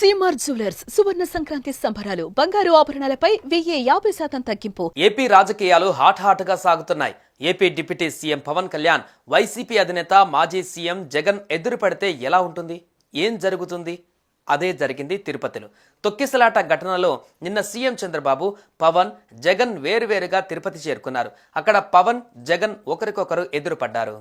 CMR jewellers సువర్ణ సంక్రాంతి సంబరాలు బంగారు ఆభరణాలపై 1050% తగ్గింపు. ఏపీ రాజకీయాలు హాట్ గా సాగుతున్నాయి. AP deputy CM Pawan Kalyan YCP అధినేత మాజీ సీఎం జగన్ ఎదురు పడితే ఎలా ఉంటుంది? ఏం జరుగుతుంది? అదే జరిగింది తిరుపతిలో. తొక్కిసలాట ఘటనలో నిన్న సీఎం చంద్రబాబు, పవన్, జగన్ వేరువేరుగా తిరుపతి చేరుకున్నారు. అక్కడ పవన్, జగన్ ఒకరికొకరు ఎదురుపడ్డారు.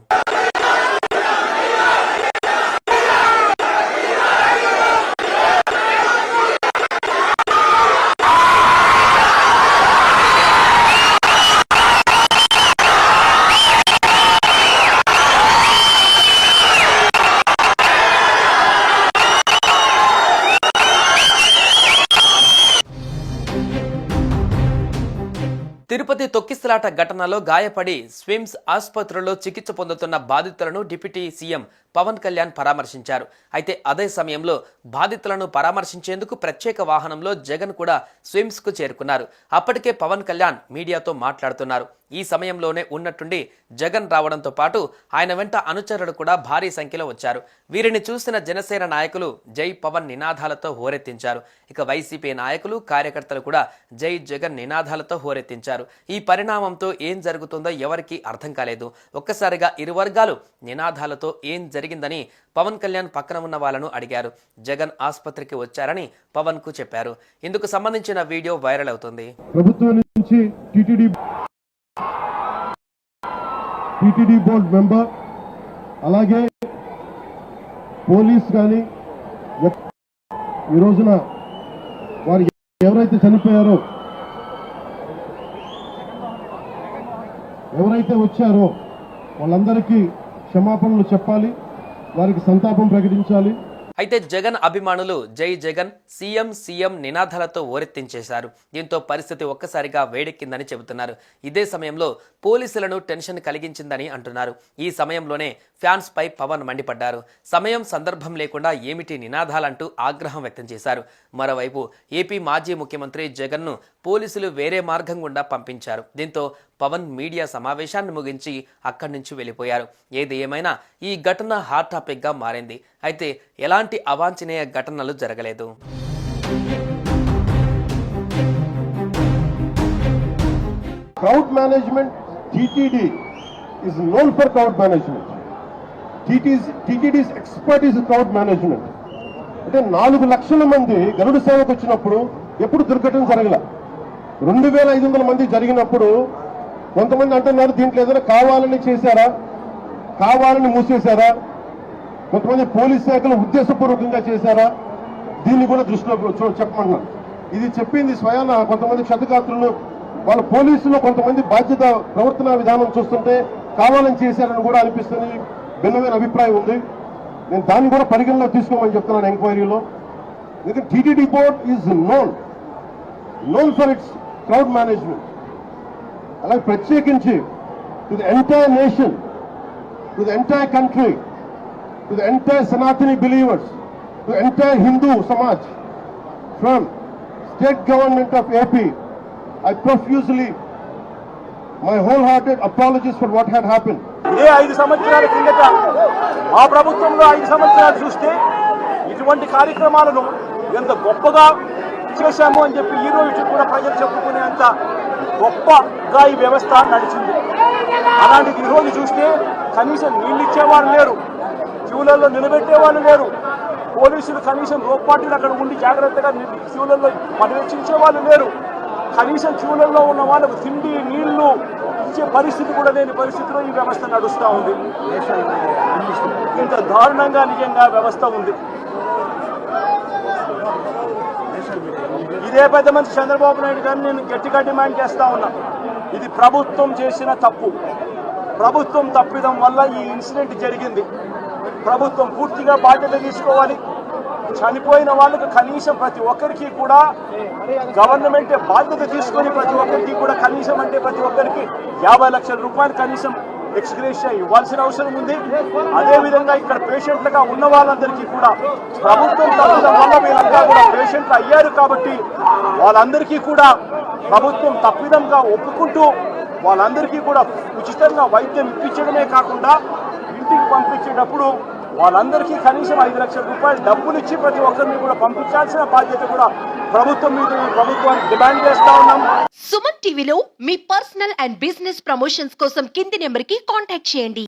తిరుపతి తొక్కిసలాట ఘటనలో గాయపడి స్విమ్స్ ఆసుపత్రిలో చికిత్స పొందుతున్న బాధితులను డిప్యూటీ సీఎం పవన్ కళ్యాణ్ పరామర్శించారు. అయితే అదే సమయంలో బాధితులను పరామర్శించేందుకు ప్రత్యేక వాహనంలో జగన్ కూడా స్విమ్స్ కు చేరుకున్నారు. అప్పటికే పవన్ కళ్యాణ్ మీడియాతో మాట్లాడుతున్నారు. ఈ సమయంలోనే ఉన్నట్టుండి జగన్ రావడంతో పాటు ఆయన వెంట అనుచరులు కూడా భారీ సంఖ్యలో వచ్చారు. వీరిని చూసిన జనసేన నాయకులు జై పవన్ నినాదాలతో హోరెత్తించారు. ఇక వైసీపీ నాయకులు, కార్యకర్తలు కూడా జై జగన్ నినాదాలతో హోరెత్తించారు. ఈ పరిణామంతో ఏం జరుగుతుందో ఎవరికీ అర్థం కాలేదు. ఒక్కసారిగా ఇరు వర్గాలు నినాదాలతో ఏం జరిగిందని పవన్ కళ్యాణ్ పక్కన ఉన్న వాళ్ళను అడిగారు. జగన్ ఆసుపత్రికి వచ్చారని పవన్ కు చెప్పారు. ఇందుకు సంబంధించిన వీడియో వైరల్ అవుతుంది. ప్రభుత్వం నుంచి టీటీడీ బోర్డు మెంబర్, అలాగే పోలీస్ కానీ ఈ రోజున వారు ఎవరైతే చనిపోయారో, ఎవరైతే వచ్చారో వాళ్ళందరికీ క్షమాపణలు చెప్పాలి, వారికి సంతాపం ప్రకటించాలి. అయితే జగన్ అభిమానులు జై జగన్, సీఎం సీఎం నినాదాలతో ఓరెత్తించేశారు. దీంతో పరిస్థితి ఒక్కసారిగా వేడెక్కిందని చెబుతున్నారు. ఇదే సమయంలో పోలీసులను టెన్షన్ కలిగించిందని అంటున్నారు. ఈ సమయంలోనే ఫ్యాన్స్ పై పవన్ మండిపడ్డారు. సమయం సందర్భం లేకుండా ఏమిటి నినాదాలంటూ ఆగ్రహం వ్యక్తం చేశారు. మరోవైపు ఏపీ మాజీ ముఖ్యమంత్రి జగన్ ను పోలీసులు వేరే మార్గం గుండా పంపించారు. దీంతో పవన్ మీడియా సమావేశాన్ని ముగించి అక్కడి నుంచి వెళ్ళిపోయారు. ఏది ఏమైనా ఈ ఘటన హాట్ టాపిక్ గా మారింది. అయితే ఎలాంటి అవాంఛనీయ ఘటనలు జరగలేదు. Crowd management, TTD is known for crowd management. TTD's expertise is crowd management. అంటే 4 లక్షల మంది గరుడ సేవకు వచ్చినప్పుడు ఎప్పుడు దుర్ఘటన జరగల. 2500 మంది జరిగినప్పుడు కొంతమంది అంటున్నారు దీంట్లో ఏదైనా కావాలని చేశారా, కావాలని మూసేశారా, కొంతమంది పోలీస్ శాఖలు ఉద్దేశపూర్వకంగా చేశారా, దీన్ని కూడా దృష్టిలో చెప్పమంటున్నారు. ఇది చెప్పింది స్వయాన కొంతమంది క్షతగాత్రులు, వాళ్ళ పోలీసులు కొంతమంది బాధ్యత ప్రవర్తన విధానం చూస్తుంటే కావాలని చేశారని కూడా అనిపిస్తుంది. భిన్నమైన అభిప్రాయం ఉంది. నేను దాన్ని కూడా పరిగణలో తీసుకోమని చెప్తున్నాను ఎంక్వైరీలో. ఎందుకంటే TTD board is known for it's crowd management. అలాగే ప్రత్యేకించి to the entire nation, to the entire country, to the entire Sanatani believers, to the entire Hindu Samaj from state government of AP, I profusely my wholehearted apologies for what had happened. ఇదే 5 సంవత్సరాల కిందట మా ప్రభుత్వంలో 5 సంవత్సరాలు చూస్తే ఇటువంటి కార్యక్రమాలను ఎంత గొప్పగా చేశాము అని చెప్పి ఈ రోజు కూడా ప్రజలు చెప్పుకునేంత గొప్పగా ఈ వ్యవస్థ నడిచింది. అలాంటిది ఈరోజు చూస్తే కనీసం నీళ్ళు ఇచ్చేవాళ్ళు లేరు, క్యూలలో నిలబెట్టేవాళ్ళు లేరు, పోలీసులు కనీసం రోప్పాటిని అక్కడ ఉండి జాగ్రత్తగా క్యూలలో పర్యవేక్షించే వాళ్ళు లేరు, కనీసం క్యూలలో ఉన్న వాళ్ళకు తిండి నీళ్లు ఇచ్చే పరిస్థితి కూడా లేని పరిస్థితిలో ఈ వ్యవస్థ నడుస్తూ ఉంది. ఇంత దారుణంగా నిజంగా వ్యవస్థ ఉంది. ఇదే పెద్ద మనిషి చంద్రబాబు నాయుడు గారిని నేను గట్టిగా డిమాండ్ చేస్తా ఉన్నా. ఇది ప్రభుత్వం చేసిన తప్పు, ప్రభుత్వం తప్పిదం వల్ల ఈ ఇన్సిడెంట్ జరిగింది. ప్రభుత్వం పూర్తిగా బాధ్యత తీసుకోవాలి. చనిపోయిన వాళ్ళకు కనీసం ప్రతి ఒక్కరికి కూడా గవర్నమెంటే బాధ్యత తీసుకొని ప్రతి ఒక్కరికి కూడా కనీసం అంటే ప్రతి ఒక్కరికి 50 లక్షల రూపాయలు కనీసం ఎక్స్గ్రేషియా ఇవ్వాల్సిన అవసరం ఉంది. అదేవిధంగా ఇక్కడ పేషెంట్లుగా ఉన్న వాళ్ళందరికీ కూడా ప్రభుత్వం తప్పిదం వల్ల వీళ్ళంతా కూడా పేషెంట్లు అయ్యారు కాబట్టి వాళ్ళందరికీ కూడా ప్రభుత్వం తప్పిదంగా ఒప్పుకుంటూ వాళ్ళందరికీ కూడా ఉచితంగా వైద్యం ఇప్పించడమే కాకుండా ఇంటికి పంపించేటప్పుడు వాళ్ళందరికీ కనీసం 5 లక్షల రూపాయలు డబ్బులు ఇచ్చి ప్రతి ఒక్కరిని కూడా పంపించాల్సిన బాధ్యత కూడా ప్రభుత్వం మీద ఈ ప్రభుత్వానికి డిమాండ్ చేస్తా ఉన్నాం. సుమన్ టీవీలో మీ పర్సనల్ అండ్ బిజినెస్ ప్రమోషన్స్ కోసం కింది నెంబర్కి కాంటాక్ట్ చేయండి.